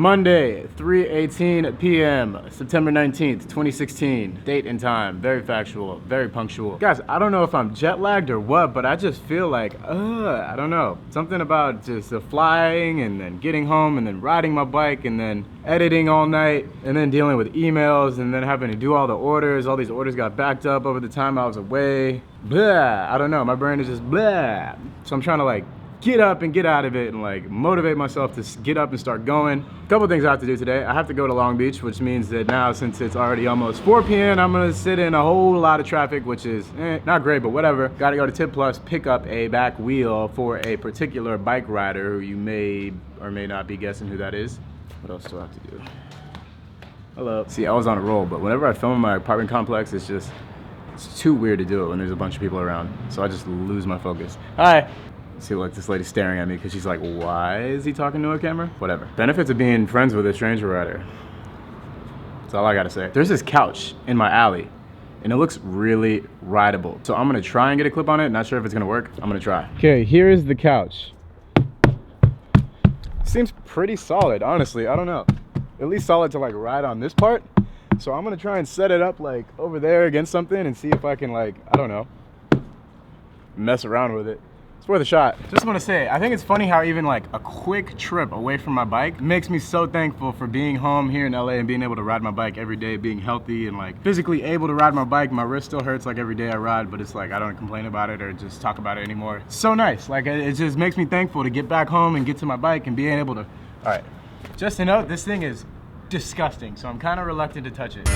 Monday, 3:18 p.m., September 19th, 2016. Date and time, very factual, very punctual. Guys, I don't know if I'm jet lagged or what, but I just feel like, I don't know. Something about just the flying and then getting home and then riding my bike and then editing all night and then dealing with emails and then having to do all the orders. All these orders got backed up over the time I was away. Blah, I don't know, my brain is just blah. So I'm trying to like get up and get out of it and like motivate myself to get up and start going. A couple things I have to do today. I have to go to Long Beach, which means that now since it's already almost 4 p.m, I'm gonna sit in a whole lot of traffic, which is not great, but whatever. Gotta go to Tip Plus, pick up a back wheel for a particular bike rider who you may or may not be guessing who that is. What else do I have to do? Hello. See, I was on a roll, but whenever I film in my apartment complex, it's too weird to do it when there's a bunch of people around. So I just lose my focus. Hi. See, like this lady's staring at me because she's like, why is he talking to a camera? Whatever. Benefits of being friends with a stranger rider. That's all I gotta say. There's this couch in my alley and it looks really rideable. So I'm gonna try and get a clip on it. Not sure if it's gonna work. I'm gonna try. Okay, here is the couch. Seems pretty solid, honestly. I don't know. At least solid to like ride on this part. So I'm gonna try and set it up like over there against something and see if I can like, I don't know, mess around with it. It's worth a shot. Just want to say, I think it's funny how even like a quick trip away from my bike makes me so thankful for being home here in LA and being able to ride my bike every day, being healthy and like physically able to ride my bike. My wrist still hurts like every day I ride, but it's like I don't complain about it or just talk about it anymore. It's so nice. Like it just makes me thankful to get back home and get to my bike and being able to. All right, just to note, this thing is disgusting, so I'm kind of reluctant to touch it.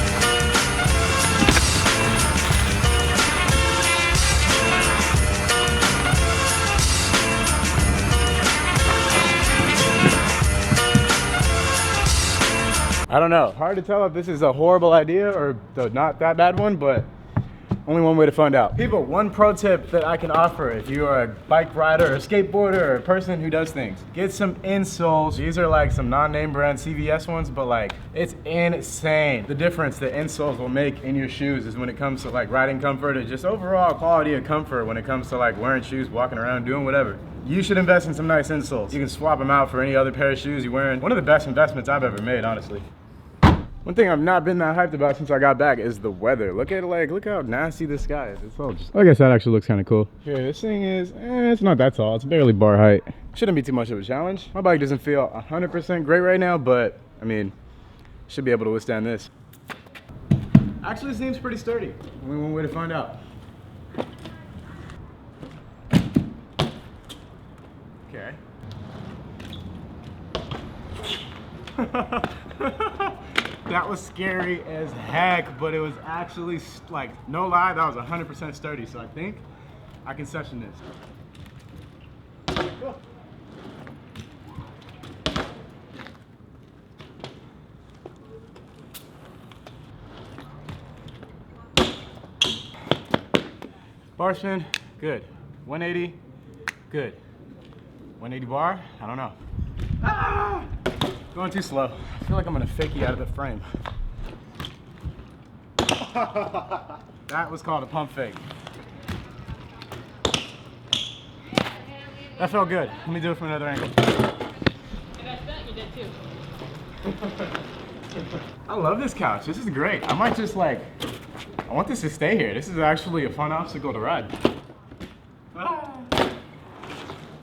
I don't know. Hard to tell if this is a horrible idea or the not that bad one, but only one way to find out. People, one pro tip that I can offer if you are a bike rider or a skateboarder or a person who does things, get some insoles. These are like some non-name brand CVS ones, but like it's insane. The difference that insoles will make in your shoes is when it comes to like riding comfort or just overall quality of comfort when it comes to like wearing shoes, walking around, doing whatever. You should invest in some nice insoles. You can swap them out for any other pair of shoes you're wearing. One of the best investments I've ever made, honestly. One thing I've not been that hyped about since I got back is the weather. Look at like, look how nasty the sky is. It's all just, I guess that actually looks kind of cool. Here, this thing is, it's not that tall. It's barely bar height. Shouldn't be too much of a challenge. My bike doesn't feel 100% great right now, but I mean, should be able to withstand this. Actually seems pretty sturdy. Only one way to find out. Okay. That was scary as heck, but it was actually like, no lie, that was 100% sturdy. So I think I can session this. Cool. Bar spin, good. 180, good. 180 bar, I don't know. Ah! Going too slow. I feel like I'm gonna fake you out of the frame. That was called a pump fake. That felt good. Let me do it from another angle. And I bet you did too. I love this couch. This is great. I might just like, I want this to stay here. This is actually a fun obstacle to ride. Ah.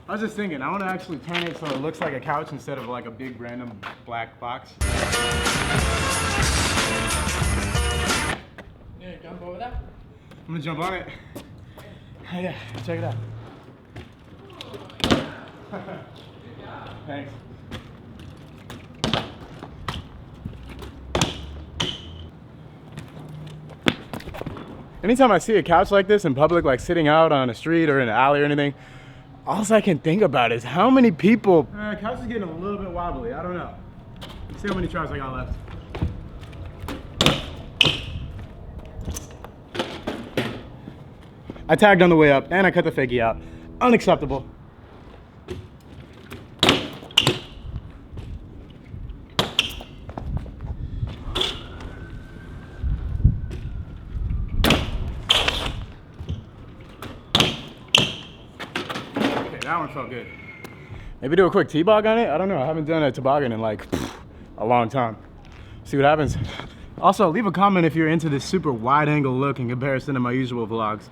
I was just thinking, I want to actually turn it so it looks like a couch instead of like a big random black box. You gonna jump over that? I'm gonna jump on it. Oh, yeah, check it out. Thanks. Anytime I see a couch like this in public, like sitting out on a street or in an alley or anything, all I can think about is how many people. Couch is getting a little bit wobbly. I don't know. Let's see how many tries I got left. I tagged on the way up and I cut the fakie out. Unacceptable. That one felt good. Maybe do a quick T-bog on it? I don't know. I haven't done a toboggan in like a long time. See what happens. Also, leave a comment if you're into this super wide angle look in comparison to my usual vlogs.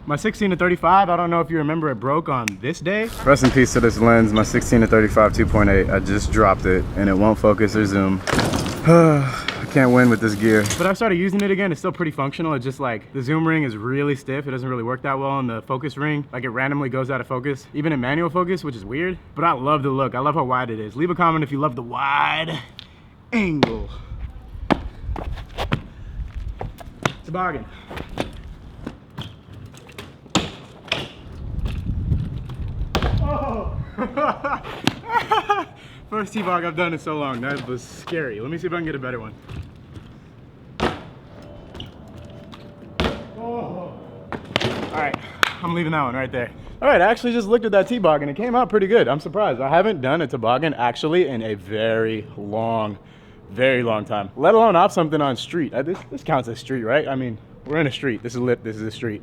My 16 to 35, I don't know if you remember, it broke on this day. Rest in peace to this lens, my 16 to 35 2.8. I just dropped it and it won't focus or zoom. I can't win with this gear. But I started using it again. It's still pretty functional. It's just like the zoom ring is really stiff. It doesn't really work that well on the focus ring. Like it randomly goes out of focus, even in manual focus, which is weird. But I love the look. I love how wide it is. Leave a comment if you love the wide angle. Toboggan. Oh! First T-bog I've done in so long. That was scary. Let me see if I can get a better one. Oh! Alright, I'm leaving that one right there. Alright, I actually just looked at that T-bog and it came out pretty good. I'm surprised. I haven't done a toboggan actually in a very long time. Let alone off something on street. This counts as street, right? I mean, we're in a street. This is lit. This is a street.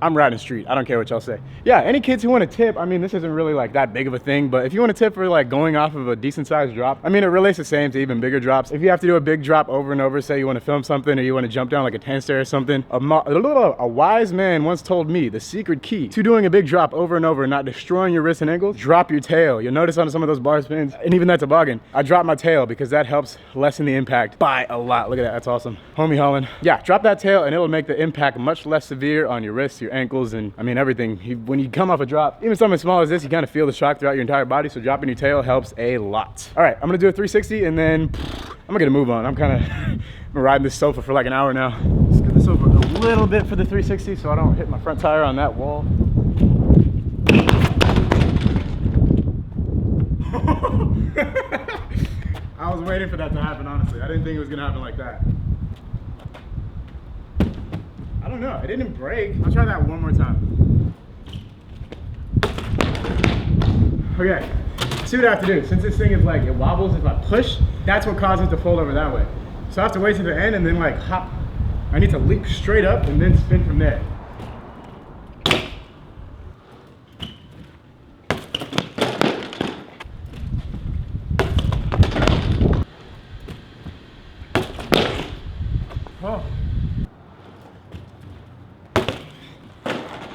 I'm riding street. I don't care what y'all say. Yeah, any kids who want to tip, I mean, this isn't really like that big of a thing, but if you want to tip for like going off of a decent sized drop, I mean, it relates the same to even bigger drops. If you have to do a big drop over and over, say you want to film something or you want to jump down like a 10 stair or something, a wise man once told me the secret key to doing a big drop over and over and not destroying your wrists and ankles, drop your tail. You'll notice on some of those bar spins, and even that toboggan, I drop my tail because that helps lessen the impact by a lot. Look at that, that's awesome. Homie hauling. Yeah, drop that tail and it'll make the impact much less severe on your wrists, your ankles, and I mean, everything. When you come off a drop, even something as small as this, you kind of feel the shock throughout your entire body, so dropping your tail helps a lot. All right, I'm gonna do a 360 and then I'm gonna get a move on. I'm riding this sofa for like an hour now. Let's get this over a little bit for the 360 so I don't hit my front tire on that wall. I was waiting for that to happen, honestly. I didn't think it was gonna happen like that. I don't know, it didn't break. I'll try that one more time. Okay, see what I have to do. Since this thing is like, it wobbles if I push, that's what causes it to fold over that way. So I have to wait to the end and then like hop. I need to leap straight up and then spin from there. Oh.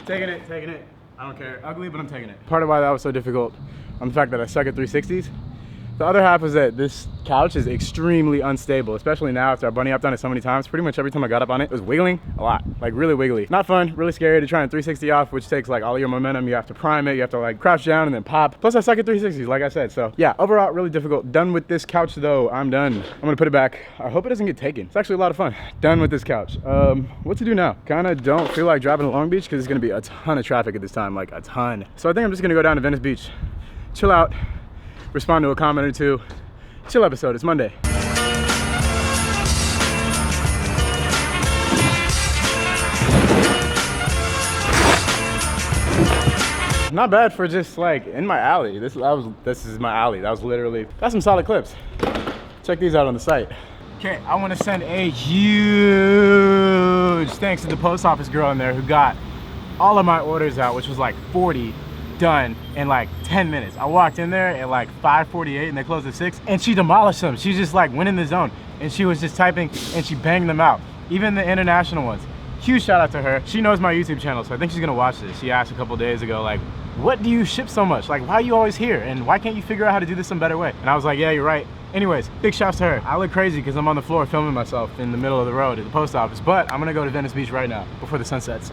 Taking it. I don't care. Ugly, but I'm taking it. Part of why that was so difficult on the fact that I suck at 360s. The other half is that this couch is extremely unstable, especially now after I bunny hopped on it so many times. Pretty much every time I got up on it, it was wiggling a lot, like really wiggly. Not fun, really scary to try and 360 off, which takes like all your momentum. You have to prime it, you have to like crouch down and then pop. Plus I suck at 360s, like I said. So yeah, overall, really difficult. Done with this couch though, I'm done. I'm gonna put it back. I hope it doesn't get taken. It's actually a lot of fun. Done with this couch. What to do now? Kinda don't feel like driving to Long Beach because it's gonna be a ton of traffic at this time, like a ton. So I think I'm just gonna go down to Venice Beach, chill out, respond to a comment or two. Chill episode, it's Monday. Not bad for just like in my alley. This is my alley. That was literally, that's some solid clips. Check these out on the site. Okay, I want to send a huge thanks to the post office girl in there who got all of my orders out, which was like 40 done in like 10 minutes. I walked in there at like 5:48 and they closed at 6 and she demolished them. She just like went in the zone and she was just typing and she banged them out. Even the international ones. Huge shout out to her. She knows my YouTube channel, so I think she's gonna watch this. She asked a couple days ago, like, what do you ship so much? Like, why are you always here? And why can't you figure out how to do this some better way? And I was like, yeah, you're right. Anyways, big shouts to her. I look crazy because I'm on the floor filming myself in the middle of the road at the post office, but I'm gonna go to Venice Beach right now before the sun sets.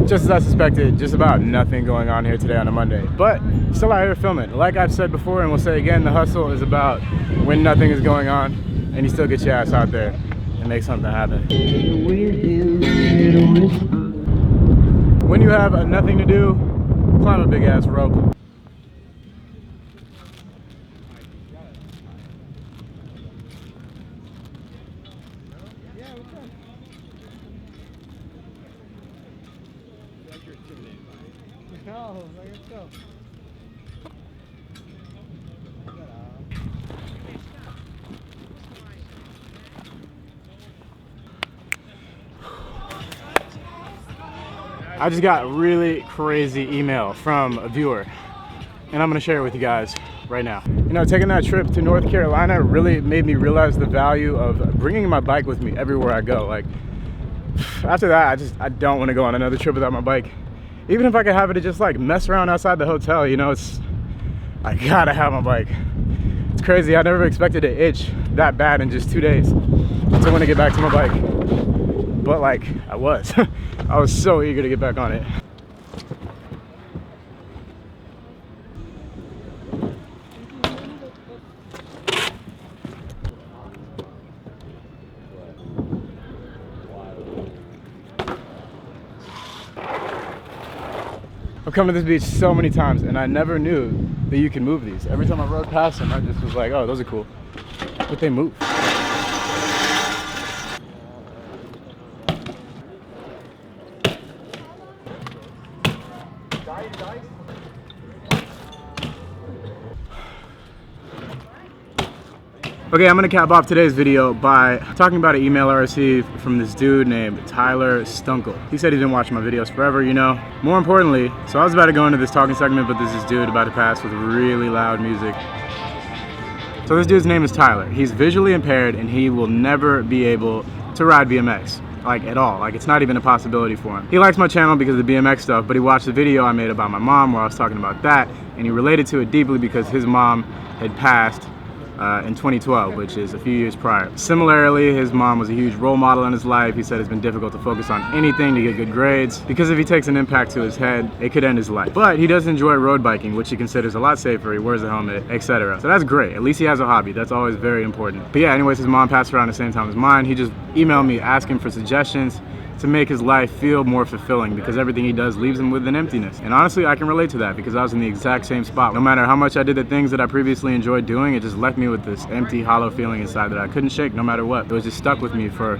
Just as I suspected, just about nothing going on here today on a Monday, but still out here filming. Like I've said before and will say again, the hustle is about when nothing is going on and you still get your ass out there and make something happen. When you have nothing to do, climb a big ass rope. go. Let's go. I just got a really crazy email from a viewer, and I'm gonna share it with you guys right now. You know, taking that trip to North Carolina really made me realize the value of bringing my bike with me everywhere I go. Like, after that, I don't want to go on another trip without my bike. Even if I could have it to just like mess around outside the hotel, you know, I gotta have my bike. It's crazy, I never expected to itch that bad in just 2 days. So I want to get back to my bike. But like, I was. I was so eager to get back on it. I've come to this beach so many times and I never knew that you can move these. Every time I rode past them, I just was like, oh, those are cool. But they move. Okay, I'm gonna cap off today's video by talking about an email I received from this dude named Tyler Stunkel. He said he's been watching my videos forever, you know. More importantly, so I was about to go into this talking segment, but there's this dude about to pass with really loud music. So this dude's name is Tyler. He's visually impaired and he will never be able to ride BMX. Like at all, like it's not even a possibility for him. He likes my channel because of the BMX stuff, but he watched the video I made about my mom where I was talking about that, and he related to it deeply because his mom had passed in 2012, which is a few years prior. Similarly, his mom was a huge role model in his life. He said it's been difficult to focus on anything to get good grades because if he takes an impact to his head, it could end his life. But he does enjoy road biking, which he considers a lot safer. He wears a helmet, etc. So that's great. At least he has a hobby. That's always very important. But yeah, anyways, his mom passed around the same time as mine. He just emailed me asking for suggestions to make his life feel more fulfilling because everything he does leaves him with an emptiness. And honestly, I can relate to that because I was in the exact same spot. No matter how much I did the things that I previously enjoyed doing, it just left me with this empty, hollow feeling inside that I couldn't shake no matter what. It was just stuck with me for,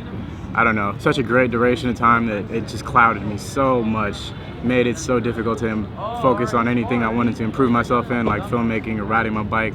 I don't know, such a great duration of time that it just clouded me so much, made it so difficult to focus on anything I wanted to improve myself in, like filmmaking or riding my bike.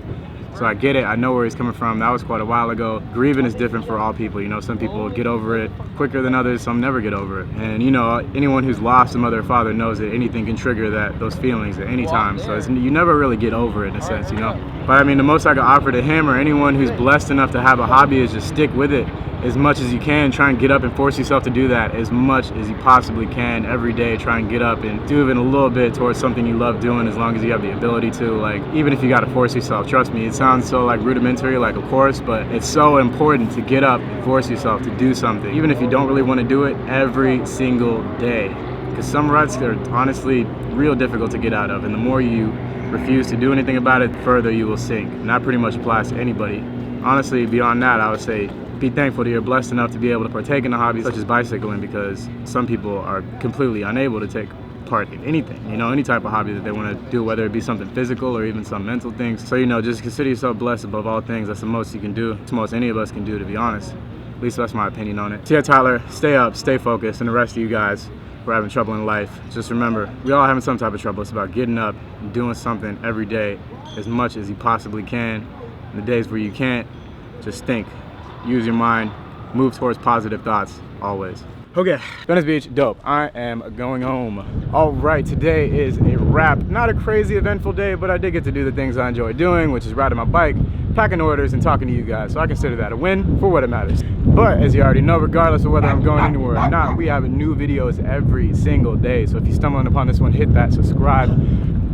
So I get it, I know where he's coming from. That was quite a while ago. Grieving is different for all people, you know, some people get over it quicker than others, some never get over it. And you know, anyone who's lost a mother or father knows that anything can trigger those feelings at any time. So you never really get over it in a sense, you know. But I mean, the most I could offer to him or anyone who's blessed enough to have a hobby is just stick with it as much as you can. Try and get up and force yourself to do that as much as you possibly can every day. Try and get up and do even a little bit towards something you love doing as long as you have the ability to. Like, even if you got to force yourself, trust me, it sounds so like rudimentary, like of course, but it's so important to get up and force yourself to do something, even if you don't really want to do it every single day. Because some ruts are honestly real difficult to get out of, and the more you refuse to do anything about it, further you will sink. And that pretty much applies to anybody. Honestly, beyond that, I would say be thankful that you're blessed enough to be able to partake in a hobby such as bicycling, because some people are completely unable to take part in anything, you know, any type of hobby that they want to do, whether it be something physical or even some mental things. So, you know, just consider yourself blessed above all things. That's the most you can do. It's the most any of us can do, to be honest. At least that's my opinion on it. So yeah, Tyler, stay up, stay focused, and the rest of you guys who are having trouble in life, just remember, we all having some type of trouble. It's about getting up and doing something every day as much as you possibly can. And the days where you can't, just think, use your mind, move towards positive thoughts always. Okay, Venice Beach, dope. I am going home. All right, today is a wrap. Not a crazy eventful day, but I did get to do the things I enjoy doing, which is riding my bike, packing orders, and talking to you guys. So I consider that a win for what it matters. But as you already know, regardless of whether I'm going anywhere or not, we have new videos every single day. So if you're stumbling upon this one, hit that subscribe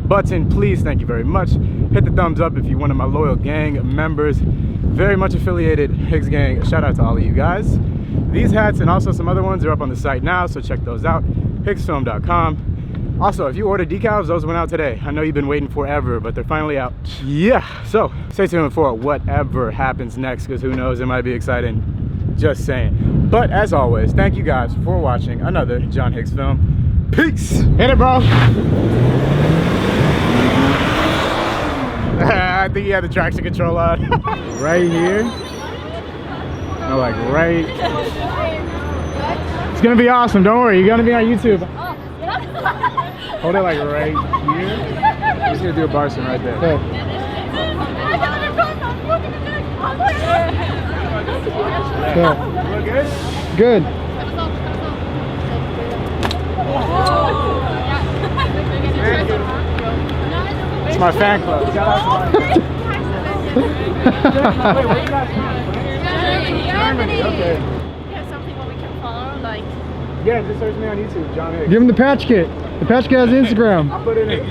button, please. Thank you very much. Hit the thumbs up if you're one of my loyal gang members. Very much affiliated Hicks gang. Shout out to all of you guys. These hats and also some other ones are up on the site now, so check those out. hicksfilm.com. Also, if you ordered decals, those went out today. I know you've been waiting forever, but they're finally out. Yeah, so stay tuned for whatever happens next, because who knows, it might be exciting. Just saying. But as always, thank you guys for watching another John Hicks film. Peace! Hit it, bro! I think he had the traction control on. Right here. No, like right. It's gonna be awesome. Don't worry, you're gonna be on YouTube. Oh, yeah. Hold it like right here. I'm just gonna do a bar spin right there. Okay. Yeah. Look good? Good. It's my fan club. Shout out to my fan. Wait, where you guys from? Germany. Okay. You have something where we can follow, like. Yeah, just search me on YouTube, John Hicks. Give him the patch kit. The patch kit has Instagram. I'll put it in.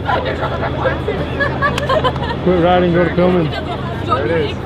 Quit riding, go to filming. There it is.